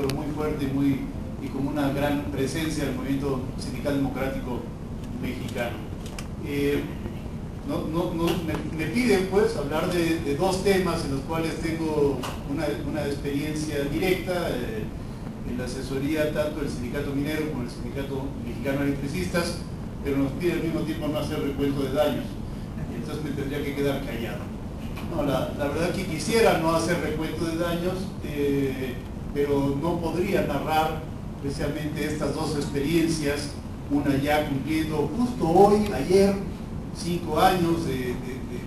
pero muy fuerte y con una gran presencia del movimiento sindical democrático mexicano. Me piden pues hablar de dos temas en los cuales tengo una experiencia directa, en la asesoría tanto del sindicato minero como del sindicato mexicano de electricistas, pero nos pide al mismo tiempo no hacer recuento de daños, y entonces me tendría que quedar callado. No, la verdad que quisiera no hacer recuento de daños, pero no podría narrar precisamente estas dos experiencias, una ya cumpliendo justo hoy, ayer, 5 años de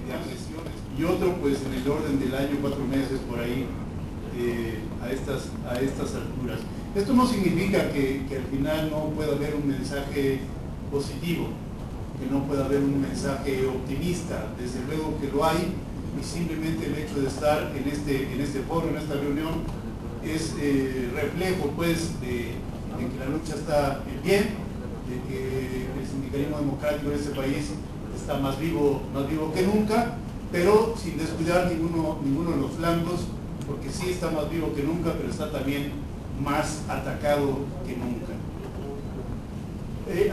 agresiones, y otro pues en el orden del año, 4 meses por ahí, a estas alturas. Esto no significa que al final no pueda haber un mensaje positivo, que no pueda haber un mensaje optimista, desde luego que lo hay, y simplemente el hecho de estar en este foro, en esta reunión, es reflejo pues de que la lucha está bien, de que el sindicalismo democrático en este país está más vivo que nunca, pero sin descuidar ninguno de los flancos, porque sí está más vivo que nunca, pero está también más atacado que nunca.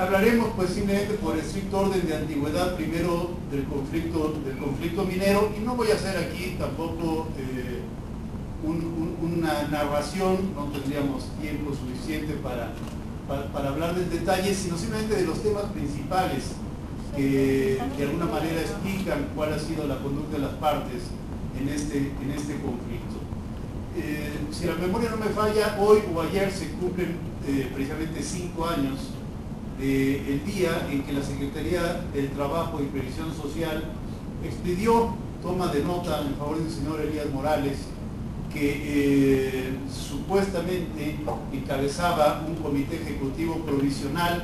Hablaremos pues simplemente por estricto orden de antigüedad primero del conflicto minero, y no voy a hacer aquí tampoco una narración, no tendríamos tiempo suficiente para hablar del detalle, sino simplemente de los temas principales que de alguna manera explican cuál ha sido la conducta de las partes en este conflicto. Si la memoria no me falla, hoy o ayer se cumplen precisamente 5 años del día en que la Secretaría del Trabajo y Previsión Social expidió toma de nota en favor del señor Elías Morales, que supuestamente encabezaba un comité ejecutivo provisional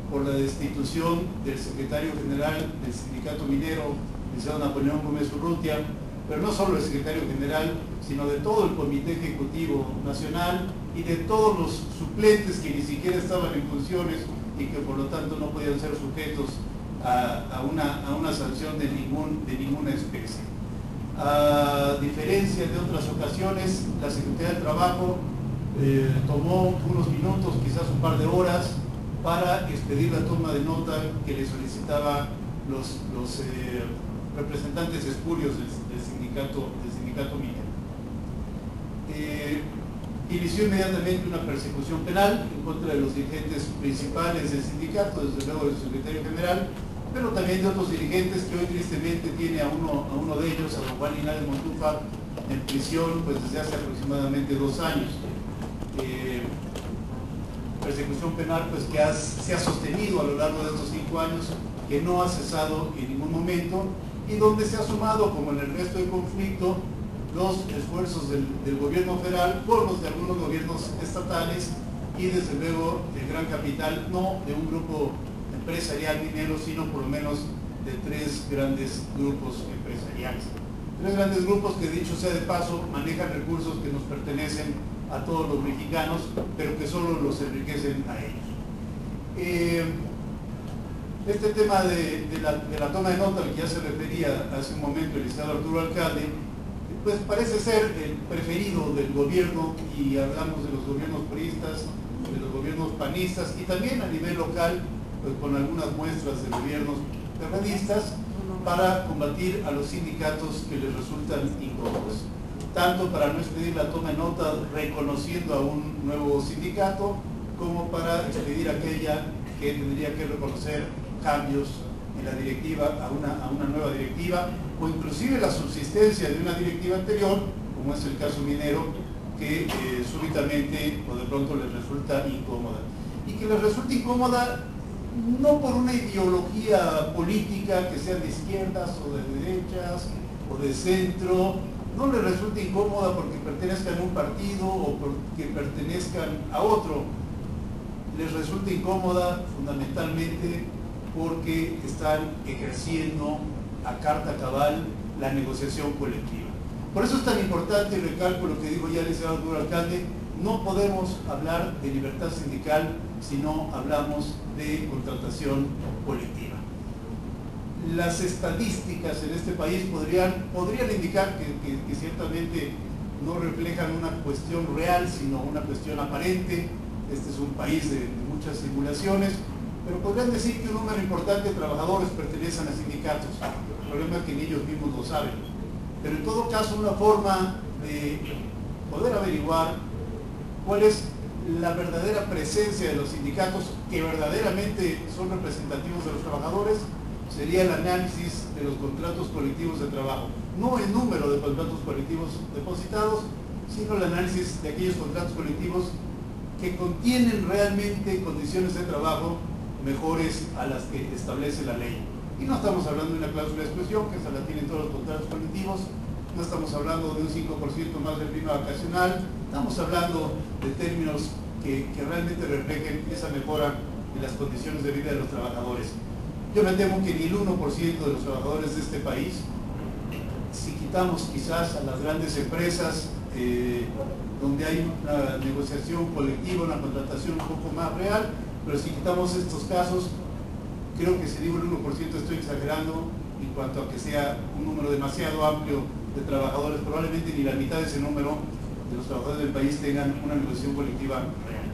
por la destitución del secretario general del sindicato minero, el señor Napoleón Gómez Urrutia, pero no solo el secretario general, sino de todo el comité ejecutivo nacional y de todos los suplentes que ni siquiera estaban en funciones y que por lo tanto no podían ser sujetos a una sanción de ninguna especie. A diferencia de otras ocasiones, la Secretaría del Trabajo tomó unos minutos, quizás un par de horas, para expedir la toma de nota que le solicitaba los representantes espurios del sindicato minero. Inició inmediatamente una persecución penal en contra de los dirigentes principales del sindicato, desde luego del secretario general, pero también de otros dirigentes, que hoy tristemente tiene a uno de ellos, a don Juan Linares Montufa, en prisión pues desde hace aproximadamente 2 años. Persecución penal pues que se ha sostenido a lo largo de estos 5 años, que no ha cesado en ningún momento, y donde se ha sumado, como en el resto del conflicto, los esfuerzos del gobierno federal por los de algunos gobiernos estatales y desde luego el gran capital, no de un grupo empresarial minero, sino por lo menos de 3 grandes grupos empresariales. 3 grandes grupos que, dicho sea de paso, manejan recursos que nos pertenecen a todos los mexicanos, pero que solo los enriquecen a ellos. Este tema de la toma de nota al que ya se refería hace un momento el licenciado Arturo Alcalde, pues parece ser el preferido del gobierno, y hablamos de los gobiernos priistas, de los gobiernos panistas, y también a nivel local, pues con algunas muestras de gobiernos perredistas, para combatir a los sindicatos que les resultan incómodos, tanto para no expedir la toma de nota reconociendo a un nuevo sindicato, como para expedir aquella que tendría que reconocer cambios en la directiva a una nueva directiva, o inclusive la subsistencia de una directiva anterior, como es el caso minero, que súbitamente o de pronto les resulta incómoda. Y que les resulta incómoda no por una ideología política que sea de izquierdas o de derechas o de centro, no les resulta incómoda porque pertenezcan a un partido o porque pertenezcan a otro. Les resulta incómoda fundamentalmente porque están ejerciendo a carta cabal la negociación colectiva. Por eso es tan importante, y recalco lo que dijo ya el licenciado Arturo Alcalde, no podemos hablar de libertad sindical si no hablamos de contratación colectiva. Las estadísticas en este país podrían indicar que ciertamente no reflejan una cuestión real, sino una cuestión aparente. Este es un país de muchas simulaciones, pero podrían decir que un número importante de trabajadores pertenecen a sindicatos. El problema es que ni ellos mismos lo saben. Pero en todo caso, una forma de poder averiguar cuál es la verdadera presencia de los sindicatos que verdaderamente son representativos de los trabajadores sería el análisis de los contratos colectivos de trabajo. No el número de contratos colectivos depositados, sino el análisis de aquellos contratos colectivos que contienen realmente condiciones de trabajo mejores a las que establece la ley. Y no estamos hablando de una cláusula de exclusión, que esa la tienen todos los contratos colectivos, no estamos hablando de un 5% más de prima vacacional, estamos hablando de términos que realmente reflejen esa mejora en las condiciones de vida de los trabajadores. Yo me temo que ni el 1% de los trabajadores de este país, si quitamos quizás a las grandes empresas donde hay una negociación colectiva, una contratación un poco más real, pero si quitamos estos casos, creo que si digo el 1% estoy exagerando en cuanto a que sea un número demasiado amplio de trabajadores, probablemente ni la mitad de ese número de los trabajadores del país tengan una negociación colectiva real.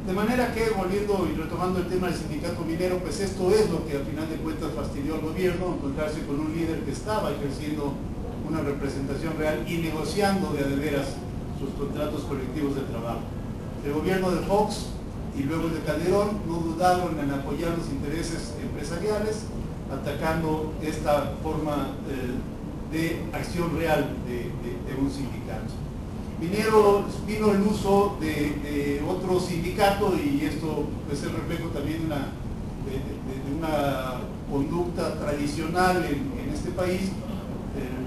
De manera que, volviendo y retomando el tema del sindicato minero, pues esto es lo que al final de cuentas fastidió al gobierno, encontrarse con un líder que estaba ejerciendo una representación real y negociando de veras sus contratos colectivos de trabajo. El gobierno de Fox y luego el de Calderón no dudaron en apoyar los intereses empresariales, atacando esta forma de acción real de un sindicato. Vino el uso de otro sindicato, y esto es el reflejo también de una conducta tradicional en este país,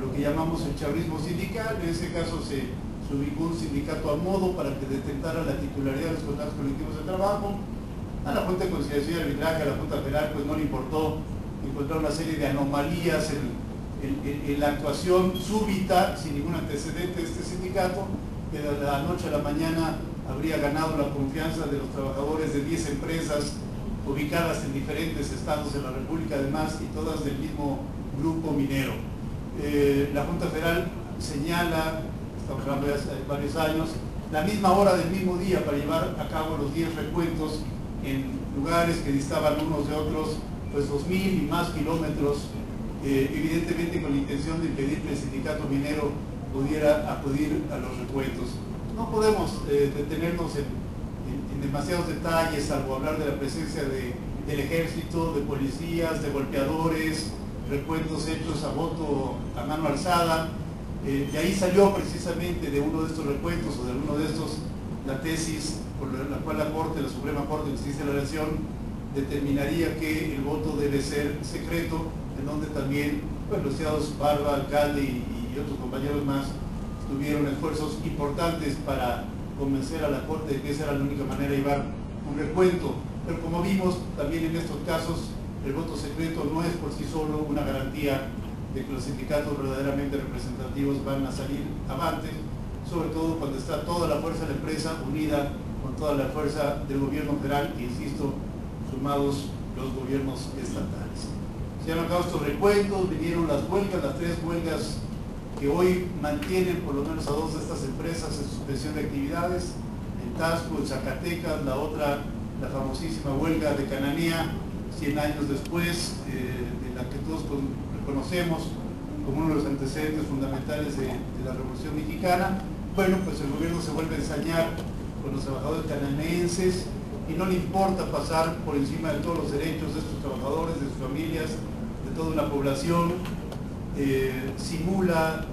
lo que llamamos el chavismo sindical. En ese caso se ubicó un sindicato a modo para que detentara la titularidad de los contratos colectivos de trabajo. A la Junta de Conciliación y Arbitraje, a la Junta Federal, pues no le importó encontrar una serie de anomalías en la actuación súbita, sin ningún antecedente de este sindicato, que de la noche a la mañana habría ganado la confianza de los trabajadores de 10 empresas ubicadas en diferentes estados de la República, además, y todas del mismo grupo minero. La Junta Federal señala, estamos hablando de hace varios años, la misma hora del mismo día para llevar a cabo los 10 recuentos en lugares que distaban unos de otros pues 2.000 y más kilómetros, evidentemente con la intención de impedir que el sindicato minero pudiera acudir a los recuentos. No podemos detenernos en demasiados detalles, salvo hablar de la presencia del ejército, de policías, de golpeadores, recuentos hechos a voto a mano alzada. De ahí salió precisamente de uno de estos recuentos o de uno de estos la tesis por la cual la Suprema Corte de Justicia de la Nación determinaría que el voto debe ser secreto, en donde también los licenciados Barba, alcalde y otros compañeros más tuvieron esfuerzos importantes para convencer a la Corte de que esa era la única manera de llevar un recuento. Pero como vimos también en estos casos, el voto secreto no es por sí solo una garantía de que los sindicatos verdaderamente representativos van a salir avantes, sobre todo cuando está toda la fuerza de la empresa unida con toda la fuerza del gobierno federal, e insisto, sumados los gobiernos estatales. Se han acabado estos recuentos, vinieron las huelgas, las 3 huelgas que hoy mantienen por lo menos a 2 de estas empresas en suspensión de actividades, en Tasco, en Zacatecas, la otra, la famosísima huelga de Cananea, 100 años después, de la que todos reconocemos como uno de los antecedentes fundamentales de la Revolución Mexicana. Bueno, pues el gobierno se vuelve a ensañar con los trabajadores cananeenses y no le importa pasar por encima de todos los derechos de estos trabajadores, de sus familias, de toda una población. Simula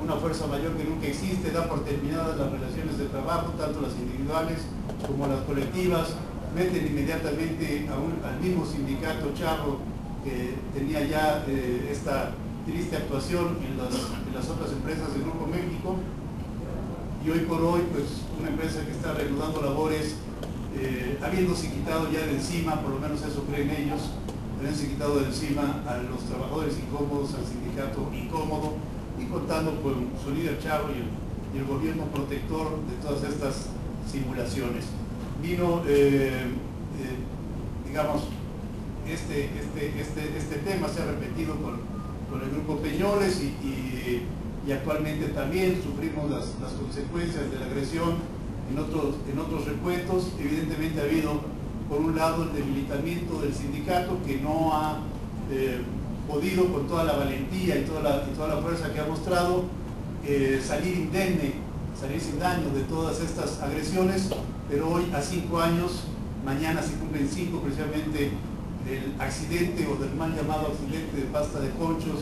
una fuerza mayor que nunca existe, da por terminadas las relaciones de trabajo, tanto las individuales como las colectivas, meten inmediatamente al mismo sindicato charro que tenía ya esta triste actuación en las otras empresas del Grupo México, y hoy por hoy pues una empresa que está reanudando labores, habiéndose quitado ya de encima, por lo menos eso creen ellos, habiéndose quitado de encima a los trabajadores incómodos, al sindicato incómodo, y contando con su líder charro y el gobierno protector de todas estas simulaciones. Vino, digamos, este tema se ha repetido con el Grupo Peñoles y y actualmente también sufrimos las consecuencias de la agresión en otros recuentos. Evidentemente ha habido, por un lado, el debilitamiento del sindicato, que no ha podido, con toda la valentía y toda la fuerza que ha mostrado, salir indemne, salir sin daño de todas estas agresiones, pero hoy, a 5 años, mañana se cumplen 5 precisamente del accidente o del mal llamado accidente de Pasta de Conchos,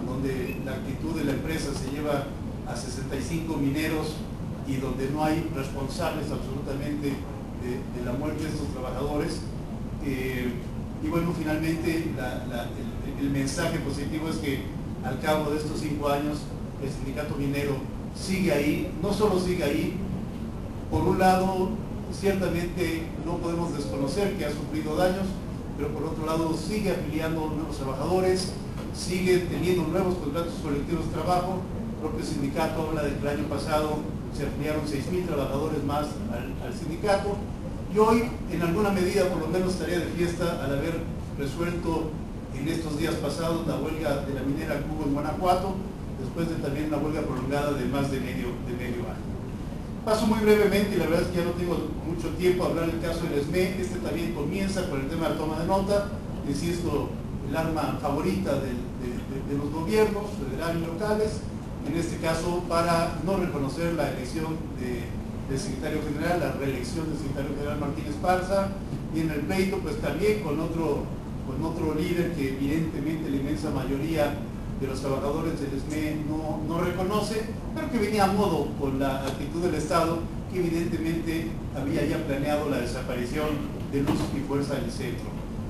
donde la actitud de la empresa se lleva a 65 mineros y donde no hay responsables absolutamente de la muerte de estos trabajadores. Y bueno, finalmente el mensaje positivo es que al cabo de estos 5 años el sindicato minero sigue ahí. No solo sigue ahí, por un lado ciertamente no podemos desconocer que ha sufrido daños, pero por otro lado sigue afiliando nuevos trabajadores, sigue teniendo nuevos contratos colectivos de trabajo. El propio sindicato habla de que el año pasado se afiliaron 6.000 trabajadores más al sindicato, y hoy en alguna medida por lo menos estaría de fiesta al haber resuelto en estos días pasados la huelga de la minera Cubo en Guanajuato, después de también una huelga prolongada de más de medio año. Paso muy brevemente, y la verdad es que ya no tengo mucho tiempo a hablar del caso del SME. Este también comienza con el tema de toma de nota, insisto, el arma favorita de los gobiernos federales y locales, en este caso para no reconocer la elección del secretario general, la reelección del secretario general Martínez Parza, y en el pleito pues también con otro líder que evidentemente la inmensa mayoría de los trabajadores del SME no reconoce, pero que venía a modo con la actitud del Estado, que evidentemente había ya planeado la desaparición de Luz y Fuerza del Centro.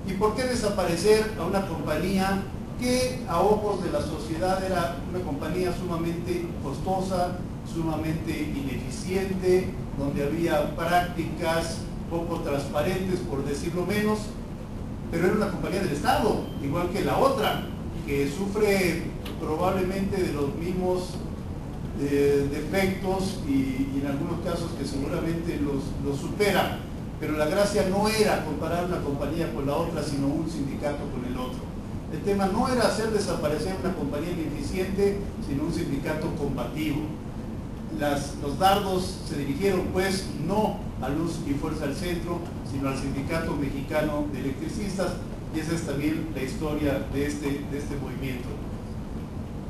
¿Y por qué desaparecer a una compañía que a ojos de la sociedad era una compañía sumamente costosa, sumamente ineficiente, donde había prácticas poco transparentes, por decirlo menos, pero era una compañía del Estado, igual que la otra, que sufre probablemente de los mismos defectos y en algunos casos que seguramente los supera, pero la gracia no era comparar una compañía con la otra, sino un sindicato con el otro. El tema no era hacer desaparecer una compañía ineficiente, sino un sindicato combativo. Los dardos se dirigieron pues no a Luz y Fuerza del Centro, sino al Sindicato Mexicano de Electricistas, y esa es también la historia de este movimiento.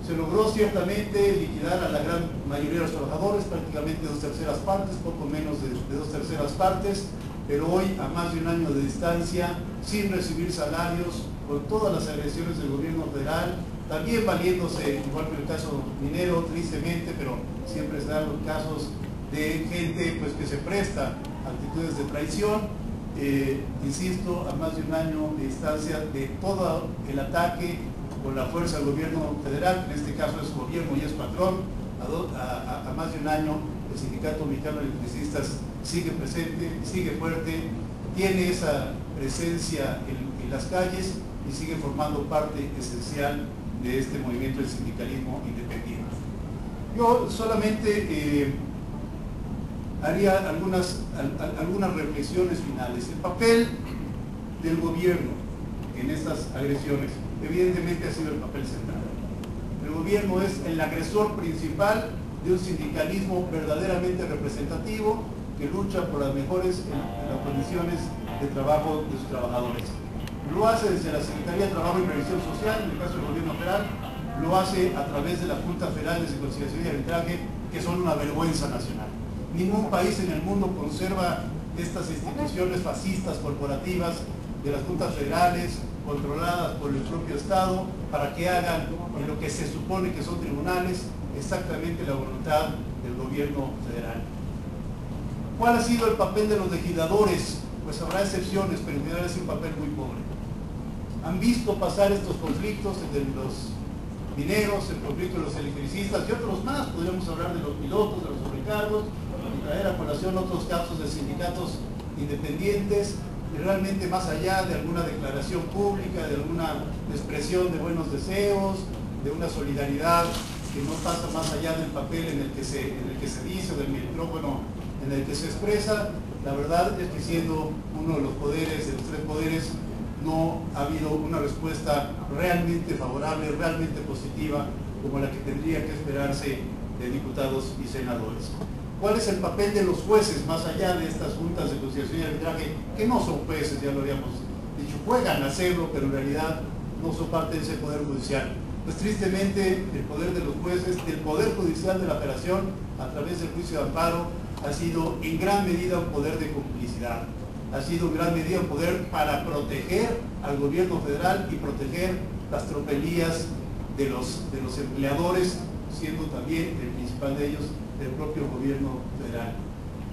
Se logró ciertamente liquidar a la gran mayoría de los trabajadores, prácticamente 2/3 partes, poco menos de 2/3 partes, pero hoy, a más de un año de distancia, sin recibir salarios, con todas las agresiones del gobierno federal, también valiéndose, igual que el caso minero, tristemente, pero siempre se dan los casos de gente pues, que se presta a actitudes de traición. Insisto, a más de un año de distancia de todo el ataque con la fuerza del gobierno federal, que en este caso es gobierno y es patrón, a más de un año el Sindicato Mexicano de Electricistas sigue presente, sigue fuerte, tiene esa presencia en las calles y sigue formando parte esencial de este movimiento del sindicalismo independiente. Yo solamente haría algunas reflexiones finales. El papel del gobierno en estas agresiones evidentemente ha sido el papel central. El gobierno es el agresor principal de un sindicalismo verdaderamente representativo que lucha por las mejores condiciones de trabajo de sus trabajadores. Lo hace desde la Secretaría de Trabajo y Previsión Social, en el caso del gobierno federal, lo hace a través de las Juntas Federales de Conciliación y Arbitraje, que son una vergüenza nacional. Ningún país en el mundo conserva estas instituciones fascistas corporativas de las juntas federales, controladas por el propio Estado, para que hagan en lo que se supone que son tribunales exactamente la voluntad del gobierno federal. ¿Cuál ha sido el papel de los legisladores? Pues habrá excepciones, pero en general es un papel muy pobre. Han visto pasar estos conflictos entre los mineros, el conflicto de los electricistas y otros más. Podríamos hablar de los pilotos, de los sobrecargos, y traer a colación otros casos de sindicatos independientes, y realmente más allá de alguna declaración pública, de alguna expresión de buenos deseos, de una solidaridad que no pasa más allá del papel en el que se dice, o del micrófono en el que se expresa. La verdad es que siendo uno de los poderes, de los 3 poderes, no ha habido una respuesta realmente favorable, realmente positiva como la que tendría que esperarse de diputados y senadores. ¿Cuál es el papel de los jueces, más allá de estas juntas de conciliación y arbitraje, que no son jueces, ya lo habíamos dicho, juegan a hacerlo, pero en realidad no son parte de ese poder judicial? Pues tristemente el poder de los jueces, el poder judicial de la Federación, a través del juicio de amparo, ha sido en gran medida un poder de complicidad, ha sido en gran medida un poder para proteger al gobierno federal y proteger las tropelías de los empleadores, siendo también el principal de ellos del propio gobierno federal.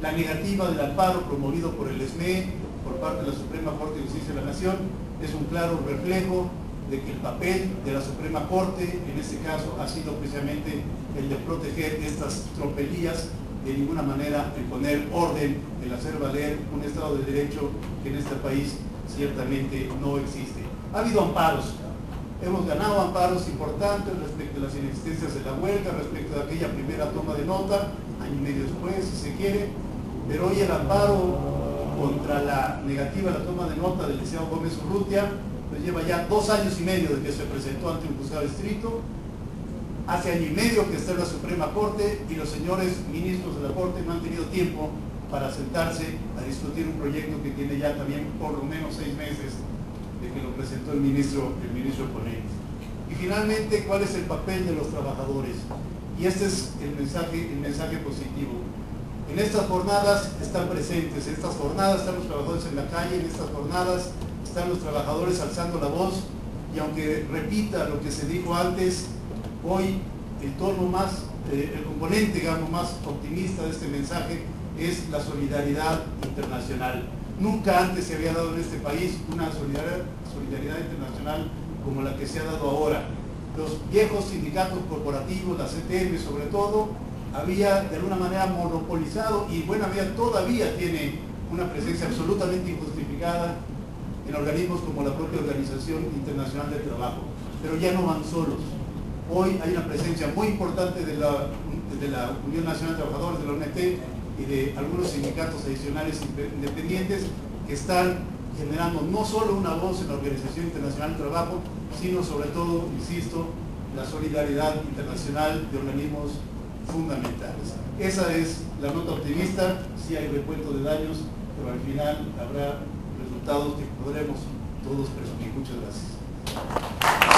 La negativa del amparo promovido por el SME, por parte de la Suprema Corte de Justicia de la Nación, es un claro reflejo de que el papel de la Suprema Corte, en este caso, ha sido precisamente el de proteger estas tropelías, de ninguna manera el poner orden, el hacer valer un Estado de Derecho que en este país ciertamente no existe. Ha habido amparos, hemos ganado amparos importantes respecto a las inexistencias de la huelga, respecto a aquella primera toma de nota, año y medio después, si se quiere, pero hoy el amparo contra la negativa a la toma de nota del licenciado Gómez Urrutia, pues lleva ya 2 años y medio de que se presentó ante un juzgado de distrito, hace año y medio que está en la Suprema Corte y los señores ministros de la Corte no han tenido tiempo para sentarse a discutir un proyecto que tiene ya también por lo menos 6 meses de que lo presentó el ministro ponente. Y finalmente, ¿cuál es el papel de los trabajadores? Y este es el mensaje positivo. En estas jornadas están presentes, en estas jornadas están los trabajadores en la calle, en estas jornadas están los trabajadores alzando la voz, y aunque repita lo que se dijo antes, hoy el tono más, el componente, digamos, más optimista de este mensaje es la solidaridad internacional. Nunca antes se había dado en este país una solidaridad internacional como la que se ha dado ahora. Los viejos sindicatos corporativos, la CTM sobre todo, había de alguna manera monopolizado, y buena medida todavía tiene una presencia absolutamente injustificada en organismos como la propia Organización Internacional del Trabajo, pero ya no van solos. Hoy hay una presencia muy importante de la Unión Nacional de Trabajadores, de la UNT, y de algunos sindicatos adicionales independientes que están generando no solo una voz en la Organización Internacional del Trabajo, sino sobre todo, insisto, la solidaridad internacional de organismos fundamentales. Esa es la nota optimista. Sí hay recuento de daños, pero al final habrá resultados que podremos todos presumir. Muchas gracias.